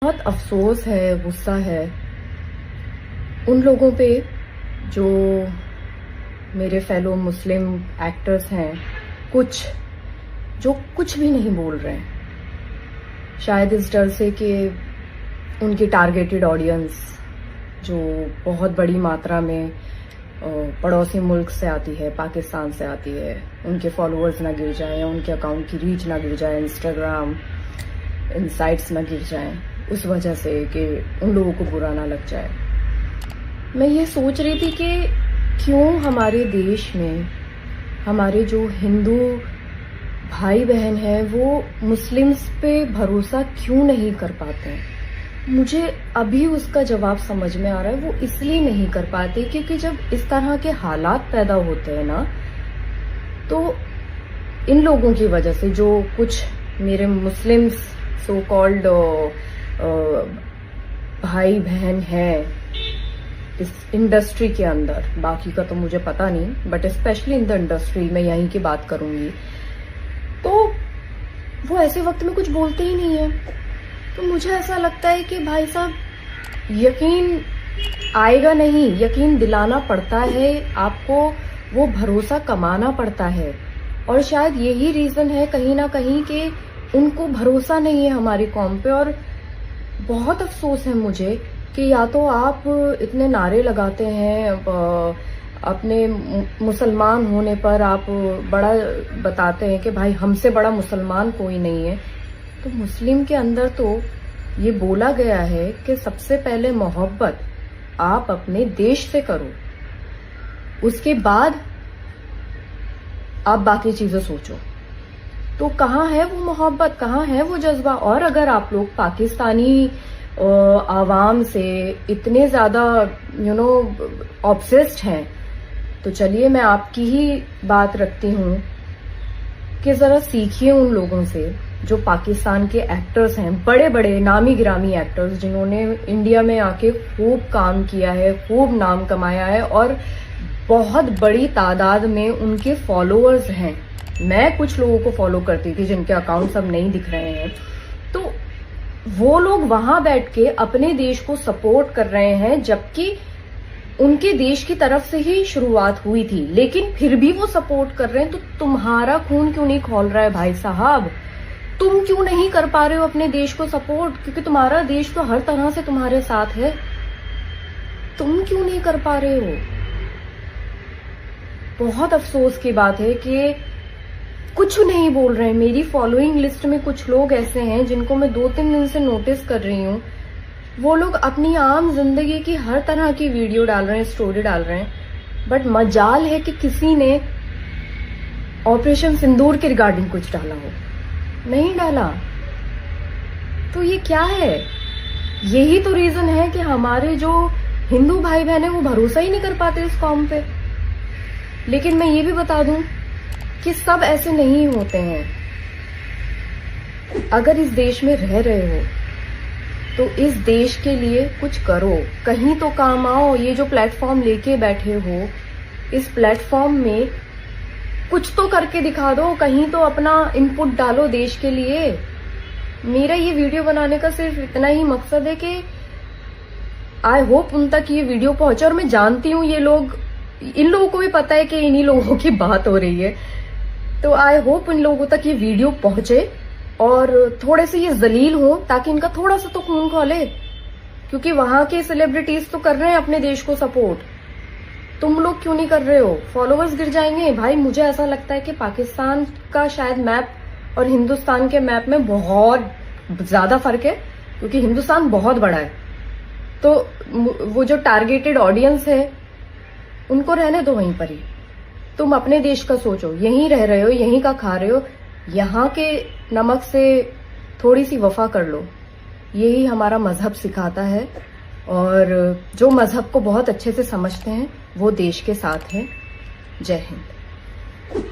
बहुत अफसोस है, गुस्सा है उन लोगों पे जो मेरे फेलो मुस्लिम एक्टर्स हैं, जो कुछ भी नहीं बोल रहे हैं। शायद इस डर से कि उनकी टारगेटेड ऑडियंस जो बहुत बड़ी मात्रा में पड़ोसी मुल्क से आती है, पाकिस्तान से आती है, उनके फॉलोअर्स ना गिर जाएं, उनके अकाउंट की रीच ना गिर जाए, इंस्टाग्राम इनसाइट्स ना गिर जाएं, उस वजह से कि उन लोगों को बुरा ना लग जाए। मैं ये सोच रही थी कि क्यों हमारे देश में हमारे जो हिंदू भाई बहन हैं वो मुस्लिम्स पे भरोसा क्यों नहीं कर पाते हैं। मुझे अभी उसका जवाब समझ में आ रहा है। वो इसलिए नहीं कर पाते क्योंकि जब इस तरह के हालात पैदा होते हैं ना, तो इन लोगों की वजह से जो कुछ मेरे मुस्लिम्स सो कॉल्ड भाई बहन हैं इस इंडस्ट्री के अंदर, बाकी का तो मुझे पता नहीं, but specially in the industry मैं यहीं की बात करूंगी, तो वो ऐसे वक्त में कुछ बोलते ही नहीं है। तो मुझे ऐसा लगता है कि भाई साहब यकीन आएगा नहीं, यकीन दिलाना पड़ता है आपको, वो भरोसा कमाना पड़ता है। और शायद यही रीजन है कहीं ना कहीं कि उनको भरोसा नहीं है हमारी कौम पे। और बहुत अफसोस है मुझे कि या तो आप इतने नारे लगाते हैं, अपने मुसलमान होने पर आप बड़ा बताते हैं कि भाई हमसे बड़ा मुसलमान कोई नहीं है। तो मुस्लिम के अंदर तो ये बोला गया है कि सबसे पहले मोहब्बत आप अपने देश से करो, उसके बाद आप बाकी चीजें सोचो। तो कहाँ है वो मोहब्बत, कहाँ है वो जज्बा। और अगर आप लोग पाकिस्तानी आवाम से इतने ज्यादा ऑब्सेस्ड हैं, तो चलिए मैं आपकी ही बात रखती हूँ कि जरा सीखिए उन लोगों से जो पाकिस्तान के एक्टर्स हैं, बड़े बड़े नामी गिरामी एक्टर्स जिन्होंने इंडिया में आके खूब काम किया है, खूब नाम कमाया है और बहुत बड़ी तादाद में उनके फॉलोअर्स हैं। मैं कुछ लोगों को फॉलो करती थी जिनके अकाउंट्स अब नहीं दिख रहे हैं, तो वो लोग वहां बैठ के अपने देश को सपोर्ट कर रहे हैं, जबकि उनके देश की तरफ से ही शुरुआत हुई थी, लेकिन फिर भी वो सपोर्ट कर रहे हैं। तो तुम्हारा खून क्यों नहीं खौल रहा है भाई साहब? तुम क्यों नहीं कर पा रहे हो अपने देश को सपोर्ट? क्योंकि तुम्हारा देश तो हर तरह से तुम्हारे साथ है, तुम क्यों नहीं कर पा रहे हो? बहुत अफसोस की बात है कि कुछ नहीं बोल रहे हैं। मेरी फॉलोइंग लिस्ट में कुछ लोग ऐसे हैं जिनको मैं 2-3 दिन से नोटिस कर रही हूँ। वो लोग अपनी आम जिंदगी की हर तरह की वीडियो डाल रहे हैं, स्टोरी डाल रहे हैं, बट मजाल है कि किसी ने ऑपरेशन सिंदूर के रिगार्डिंग कुछ डाला हो, नहीं डाला। तो ये क्या है? यही तो रीजन है कि हमारे जो हिंदू भाई बहन है वो भरोसा ही नहीं कर पाते इस कौम पे। लेकिन मैं ये भी बता दूं कि सब ऐसे नहीं होते हैं। अगर इस देश में रह रहे हो तो इस देश के लिए कुछ करो, कहीं तो काम आओ। ये जो प्लेटफॉर्म लेके बैठे हो, इस प्लेटफॉर्म में कुछ तो करके दिखा दो, कहीं तो अपना इनपुट डालो देश के लिए। मेरा ये वीडियो बनाने का सिर्फ इतना ही मकसद है कि आई होप उन तक ये वीडियो पहुंचे। और मैं जानती हूँ ये लोग, इन लोगों को भी पता है कि इन्हीं लोगों की बात हो रही है, तो आई होप इन लोगों तक ये वीडियो पहुंचे और थोड़े से ये जलील हो, ताकि इनका थोड़ा सा तो खून खौले। क्योंकि वहां के सेलिब्रिटीज तो कर रहे हैं अपने देश को सपोर्ट, तुम लोग क्यों नहीं कर रहे हो? फॉलोअर्स गिर जाएंगे भाई। मुझे ऐसा लगता है कि पाकिस्तान का शायद मैप और हिंदुस्तान के मैप में बहुत ज्यादा फर्क है, क्योंकि हिंदुस्तान बहुत बड़ा है। तो वो जो टारगेटेड ऑडियंस है उनको रहने दो वहीं पर ही। तुम अपने देश का सोचो, यहीं रह रहे हो, यहीं का खा रहे हो, यहाँ के नमक से थोड़ी सी वफा कर लो। यही हमारा मजहब सिखाता है, और जो मजहब को बहुत अच्छे से समझते हैं वो देश के साथ हैं। जय हिंद।